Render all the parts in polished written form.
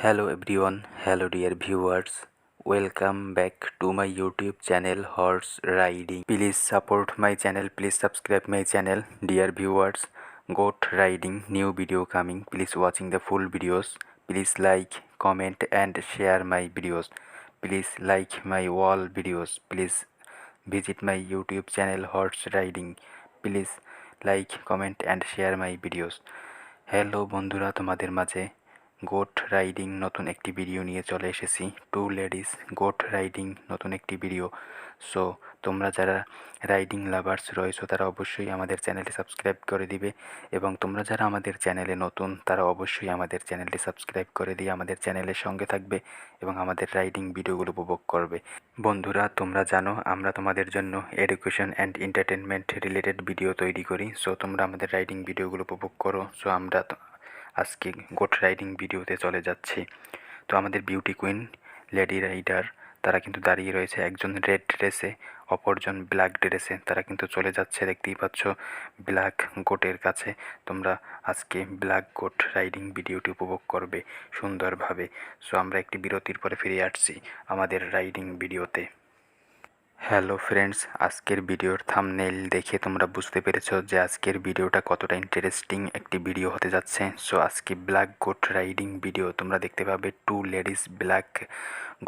Hello everyone, hello dear viewers. Welcome back to my YouTube channel Horse Riding. Please support my channel, please subscribe my channel. Dear viewers, goat riding new video coming. Please watching the full videos. Please like, comment and share my videos. Please like my all videos. Please visit my YouTube channel Horse Riding. Please like, comment and share my videos. Hello বন্ধুরা, তোমাদের মাঝে goat riding নতুন একটি video নিয়ে চলে এসেছি। Two ladies goat riding নতুন একটি ভিডিও। সো তোমরা যারা রাইডিং লাভার্স রয়েছো তারা অবশ্যই আমাদের চ্যানেলটি সাবস্ক্রাইব করে দিবে, এবং তোমরা যারা আমাদের চ্যানেলে নতুন তারা অবশ্যই আমাদের চ্যানেলটি সাবস্ক্রাইব করে দিয়ে আমাদের চ্যানেলের সঙ্গে থাকবে এবং আমাদের রাইডিং ভিডিওগুলো উপভোগ করবে। বন্ধুরা, তোমরা জানো আমরা তোমাদের জন্য education and entertainment related video তৈরি করি। সো তোমরা আমাদের রাইডিং ভিডিওগুলো উপভোগ করো। সো আমরা আজকে গোট রাইডিং ভিডিওতে চলে যাচ্ছি। তো আমাদের বিউটি কুইন লেডি রাইডার তারা কিন্তু দাঁড়িয়ে রয়েছে, একজন রেড ড্রেসে অপরজন ব্ল্যাক ড্রেসে। তারা কিন্তু চলে যাচ্ছে, দেখতেই পাচ্ছ, ব্ল্যাক গোটের কাছে। তোমরা আজকে ব্ল্যাক গোট রাইডিং ভিডিওটি উপভোগ করবে সুন্দরভাবে। সো আমরা একটি বিরতির পরে ফিরে আসছি আমাদের রাইডিং ভিডিওতে। হ্যালো ফ্রেন্ডস, আজকের ভিডিওর থাম্বনেইল দেখে তোমরা বুঝতে পেরেছো যে আজকের ভিডিওটা কতটা ইন্টারেস্টিং একটি ভিডিও হতে যাচ্ছে। সো আজকে ব্ল্যাক গোট রাইডিং ভিডিও তোমরা দেখতে পাবে, two ladies black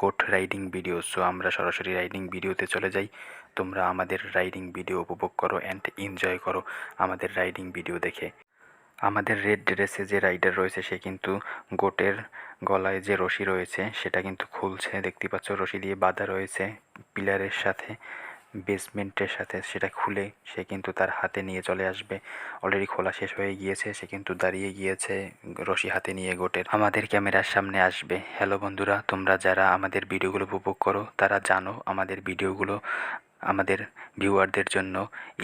goat riding video. So আমরা সরাসরি রাইডিং ভিডিওতে চলে যাই। তোমরা আমাদের রাইডিং ভিডিও উপভোগ করো অ্যান্ড এনজয় করো আমাদের রাইডিং ভিডিও দেখে। আমাদের রেড ড্রেসে যে রাইডার রয়েছে সে কিন্তু গোটের গলায় যে রশি রয়েছে সেটা কিন্তু খুলছে, দেখতে পাচ্ছ, রশি দিয়ে বাঁধা রয়েছে পিলারের সাথে, বেসমেন্টের সাথে। সেটা খুলে সে কিন্তু তার হাতে নিয়ে চলে আসবে। অলরেডি খোলা শেষ হয়ে গিয়েছে, সে কিন্তু দাঁড়িয়ে গিয়েছে রশি হাতে নিয়ে গোটের, আমাদের ক্যামেরার সামনে আসবে। হ্যালো বন্ধুরা, তোমরা যারা আমাদের ভিডিওগুলো উপভোগ করো তারা জানো আমাদের ভিডিওগুলো আমাদের ভিউয়ারদের জন্য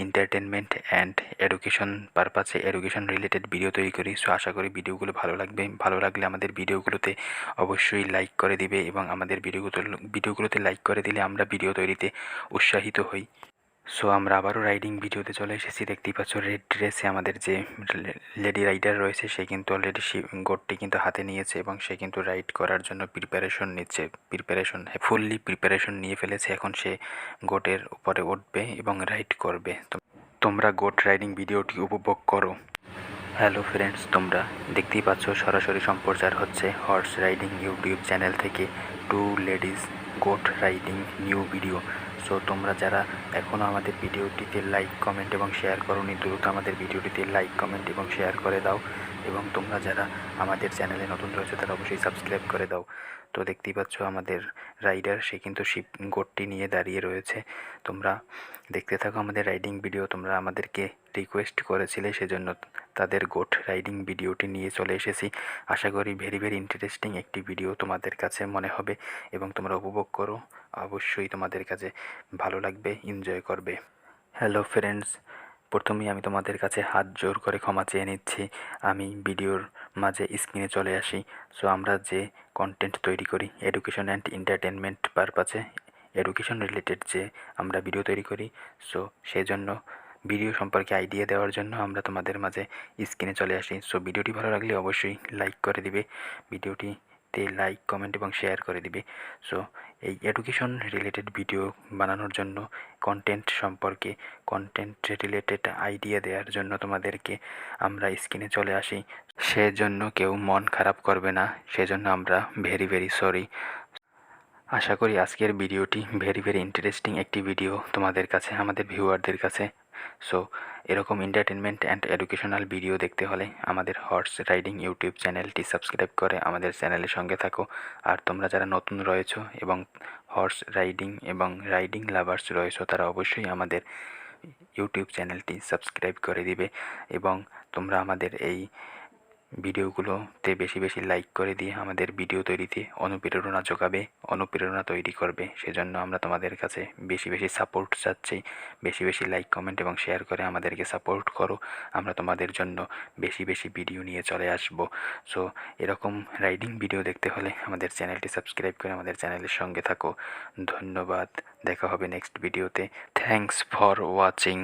এন্টারটেনমেন্ট অ্যান্ড এডুকেশন পারপাসে, এডুকেশন রিলেটেড ভিডিও তৈরি করি। সো আশা করি ভিডিওগুলো ভালো লাগবে। ভালো লাগলে আমাদের ভিডিওগুলোতে অবশ্যই লাইক করে দিবে, এবং আমাদের ভিডিওগুলোতে লাইক করে দিলে আমরা ভিডিও তৈরিতে উৎসাহিত হই। সো আমরা আবারও রাইডিং ভিডিওতে চলে এসেছি। দেখতেই পাচ্ছ রেড ড্রেসে আমাদের যে লেডি রাইডার রয়েছে সে কিন্তু অলরেডি গোটটি কিন্তু হাতে নিয়েছে এবং সে কিন্তু রাইড করার জন্য প্রিপারেশন নিচ্ছে। ফুললি প্রিপারেশন নিয়ে ফেলেছে। এখন সে গোটের উপরে উঠবে এবং রাইড করবে। তোমরা গোট রাইডিং ভিডিওটি উপভোগ করো। হ্যালো ফ্রেন্ডস, তোমরা দেখতেই পাচ্ছ সরাসরি সম্প্রচার হচ্ছে হর্স রাইডিং ইউটিউব চ্যানেল থেকে two ladies goat riding new video. So তোমরা যারা এখনও আমাদের ভিডিওটিতে লাইক, কমেন্ট এবং শেয়ার করোনি, দ্রুত আমাদের ভিডিওটিতে লাইক, কমেন্ট এবং শেয়ার করে দাও। এবং তোমরা যারা আমাদের চ্যানেলে নতুন রয়েছে তারা অবশ্যই সাবস্ক্রাইব করে দাও। তো দেখতেই পাচ্ছ আমাদের রাইডার সে কিন্তু গোটটি নিয়ে দাঁড়িয়ে রয়েছে। তোমরা দেখতে থাকো আমাদের রাইডিং ভিডিও। তোমরা আমাদেরকে রিকোয়েস্ট করেছিলে, সেজন্য তাদের গোট রাইডিং ভিডিওটি নিয়ে চলে এসেছি। আশা করি ভেরি ভেরি ইন্টারেস্টিং একটি ভিডিও তোমাদের কাছে মনে হবে এবং তোমরা উপভোগ করো। অবশ্যই তোমাদের কাছে ভালো লাগবে, এনজয় করবে। হ্যালো ফ্রেন্ডস, প্রথমেই আমি তোমাদের কাছে হাত জোর করে ক্ষমা চেয়ে নিচ্ছি। আমি ভিডিওর মাঝে স্ক্রিনে চলে আসি। সো আমরা যে কন্টেন্ট তৈরি করি এডুকেশন অ্যান্ড এন্টারটেনমেন্ট পারপাসে, এডুকেশন রিলেটেড যে আমরা ভিডিও তৈরি করি, সো সেই জন্য ভিডিও সম্পর্কে আইডিয়া দেওয়ার জন্য আমরা তোমাদের মাঝে স্ক্রিনে চলে আসি। সো ভিডিওটি ভালো লাগলে অবশ্যই লাইক করে দিবে, ভিডিওটিতে লাইক, কমেন্ট এবং শেয়ার করে দিবে। সো এই এডুকেশন রিলেটেড ভিডিও বানানোর জন্য, কন্টেন্ট রিলেটেড আইডিয়া দেওয়ার জন্য তোমাদেরকে আমরা স্ক্রিনে চলে আসি। সেজন্য কেউ মন খারাপ করবে না, সেজন্য আমরা ভেরি ভেরি সরি। আশা করি আজকের ভিডিওটি ভেরি ভেরি ইন্টারেস্টিং একটি ভিডিও তোমাদের কাছে, আমাদের ভিউয়ারদের কাছে। সো এরকম এন্টারটেনমেন্ট অ্যান্ড এডুকেশনাল ভিডিও দেখতে হলে আমাদের হর্স রাইডিং ইউটিউব চ্যানেলটি সাবস্ক্রাইব করে আমাদের চ্যানেলের সঙ্গে থাকো। আর তোমরা যারা নতুন রয়েছো এবং হর্স রাইডিং এবং রাইডিং লাভার্স রয়েছো তারা অবশ্যই আমাদের ইউটিউব চ্যানেলটি সাবস্ক্রাইব করে দিবে, এবং তোমরা আমাদের এই ভিডিওগুলোতে বেশি বেশি লাইক করে দিয়ে আমাদের ভিডিও তৈরিতে অনুপ্রেরণা যোগাবে, অনুপ্রেরণা তৈরি করবে। সেজন্য আমরা তোমাদের কাছে বেশি বেশি সাপোর্ট চাচ্ছি। বেশি বেশি লাইক, কমেন্ট এবং শেয়ার করে আমাদেরকে সাপোর্ট করো। আমরা তোমাদের জন্য বেশি বেশি ভিডিও নিয়ে চলে আসব। সো এরকম রাইডিং ভিডিও দেখতে হলে আমাদের চ্যানেলটি সাবস্ক্রাইব করে আমাদের চ্যানেলের সঙ্গে থাকো। ধন্যবাদ, দেখা হবে নেক্সট ভিডিওতে। Thanks for watching.